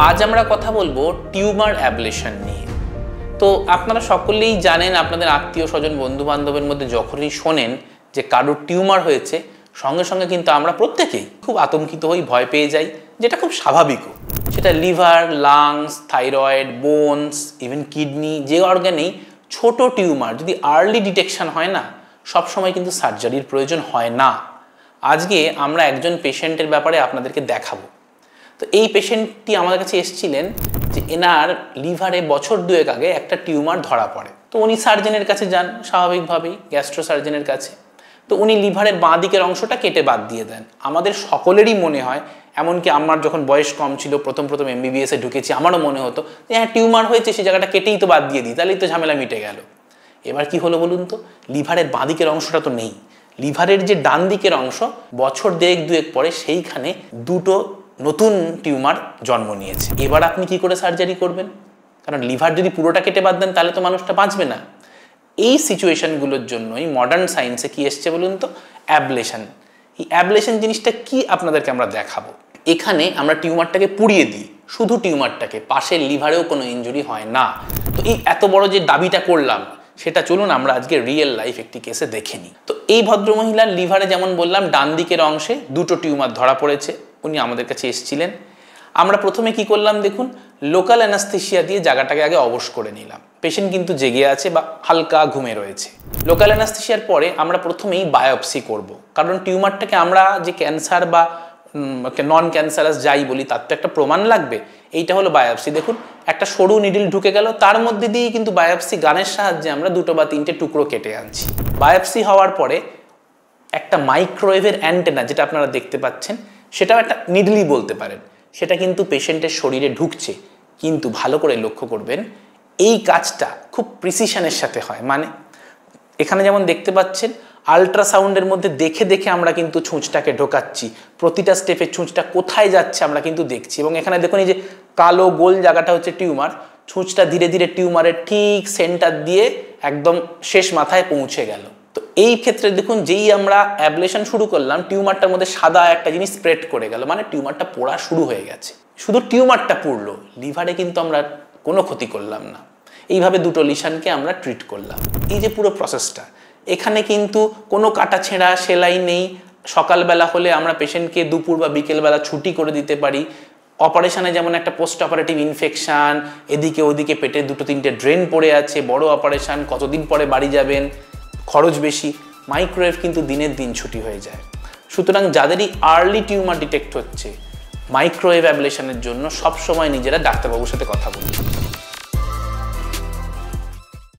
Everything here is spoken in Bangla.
আজ আমরা কথা বলবো টিউমার অ্যাবলেশন নিয়ে। তো আপনারা সকলেই জানেন, আপনাদের আত্মীয় স্বজন বন্ধু বান্ধবের মধ্যে যখনই শোনেন যে কারোর টিউমার হয়েছে, সঙ্গে সঙ্গে কিন্তু আমরা প্রত্যেকেই খুব আতঙ্কিত হই, ভয় পেয়ে যাই, যেটা খুব স্বাভাবিকও। সেটা liver, lungs, thyroid, bones, even kidney, যে অর্গানেই ছোট টিউমার যদি আর্লি ডিটেকশন হয় না, সবসময় কিন্তু সার্জারির প্রয়োজন হয় না। আজকে আমরা একজন পেশেন্টের ব্যাপারে আপনাদেরকে দেখাবো। তো এই পেশেন্টটি আমাদের কাছে এসেছিলেন যে এনার লিভারে বছর দুয়েক আগে একটা টিউমার ধরা পড়ে। তো উনি সার্জনের কাছে যান, স্বাভাবিকভাবেই গ্যাস্ট্রো সার্জনের কাছে। তো উনি লিভারের বাঁ দিকের অংশটা কেটে বাদ দিয়ে দেন। আমাদের সকলেরই মনে হয়, এমনকি আমার যখন বয়স কম ছিল, প্রথম MBBS-এ ঢুকেছি, আমারও মনে হতো যে হ্যাঁ, টিউমার হয়েছে, সেই জায়গাটা কেটেই তো বাদ দিয়ে দিই, তাহলেই তো ঝামেলা মিটে গেল। এবার কি হলো বলুন তো, লিভারের বাঁ দিকের অংশটা তো নেই। লিভারের যে ডান দিকের অংশ, বছর দুয়েক পরে সেইখানে দুটো নতুন টিউমার জন্ম নিয়েছে। এবার আপনি কি করে সার্জারি করবেন? কারণ লিভার যদি পুরোটা কেটে বাদ দেন, তাহলে তো মানুষটা বাঁচবে না। এই সিচুয়েশনগুলোর জন্যই মডার্ন সায়েন্সে কি এসছে বলুন তো, অ্যাবলেশন। এই অ্যাবলেশন জিনিসটা কি আপনাদেরকে আমরা দেখাবো। এখানে আমরা টিউমারটাকে পুড়িয়ে দিই, শুধু টিউমারটাকে, পাশের লিভারেও কোনো ইনজুরি হয় না। তো এই এত বড় যে দাবিটা করলাম, সেটা চলুন আমরা আজকে রিয়েল লাইফ একটি কেসে দেখে নিই। তো এই ভদ্রমহিলার লিভারে, যেমন বললাম, ডান দিকের অংশে দুটো টিউমার ধরা পড়েছে। উনি আমাদের কাছে এসেছিলেন। আমরা প্রথমে কি করলাম দেখুন, লোকাল অ্যানাস্থেশিয়া দিয়ে জায়গাটাকে আগে অবশ করে নিলাম। পেশেন্ট কিন্তু জেগে আছে বা হালকা ঘুমে রয়েছে। লোকাল অ্যানাস্থেশিয়ার পরে আমরা প্রথমেই বায়োপসি করব, কারণ টিউমারটাকে আমরা যে ক্যান্সার বা নন ক্যান্সারাস যাই বলি, তার তো একটা প্রমাণ লাগবে। এইটা হলো বায়োপসি। দেখুন, একটা সরু নিডল ঢুকে গেল, তার মধ্যে দিয়ে কিন্তু বায়োপসি গানের সাহায্যে আমরা দুটো বা তিনটে টুকরো কেটে আনছি। বায়োপসি হওয়ার পরে একটা মাইক্রোওয়েভের অ্যান্টেনা, যেটা আপনারা দেখতে পাচ্ছেন, সেটাও একটা নিডলই বলতে পারেন, সেটা কিন্তু পেশেন্টের শরীরে ঢুকছে। কিন্তু ভালো করে লক্ষ্য করবেন, এই কাজটা খুব প্রিসিশনের সাথে হয়। মানে এখানে যেমন দেখতে পাচ্ছেন, আল্ট্রাসাউন্ডের মধ্যে দেখে দেখে আমরা কিন্তু ছুঁচটাকে ঢোকাচ্ছি। প্রতিটা স্টেপে ছুঁচটা কোথায় যাচ্ছে আমরা কিন্তু দেখছি। এবং এখানে দেখুন, এই যে কালো গোল জায়গাটা হচ্ছে টিউমার, ছুঁচটা ধীরে ধীরে টিউমারের ঠিক সেন্টার দিয়ে একদম শেষ মাথায় পৌঁছে গেল। তো এই ক্ষেত্রে দেখুন, যেই আমরা অ্যাবলেশন শুরু করলাম, টিউমারটার মধ্যে সাদা একটা জিনিস স্প্রেড করে গেল, মানে টিউমারটা পোড়া শুরু হয়ে গেছে। শুধু টিউমারটা পুড়লো, লিভারে কিন্তু আমরা কোনো ক্ষতি করলাম না। এইভাবে দুটো লিশনকে আমরা ট্রিট করলাম। এই যে পুরো প্রসেসটা, এখানে কিন্তু কোনো কাটা ছেঁড়া সেলাই নেই। সকালবেলা হলে আমরা পেশেন্টকে দুপুর বা বিকেলবেলা ছুটি করে দিতে পারি। অপারেশনে যেমন একটা পোস্ট অপারেটিভ ইনফেকশান, এদিকে ওদিকে পেটে দুটো তিনটে ড্রেন পড়ে আছে, বড় অপারেশান, কতদিন পরে বাড়ি যাবেন, খরচ বেশি। মাইক্রোওয়েভ কিন্তু দিনের দিন ছুটি হয়ে যায়। সুতরাং যাদেরই আর্লি টিউমার ডিটেক্ট হচ্ছে, মাইক্রোওয়েভ অ্যাবলেশনের জন্য সবসময় নিজেরা ডাক্তারবাবুর সাথে কথা বলুন।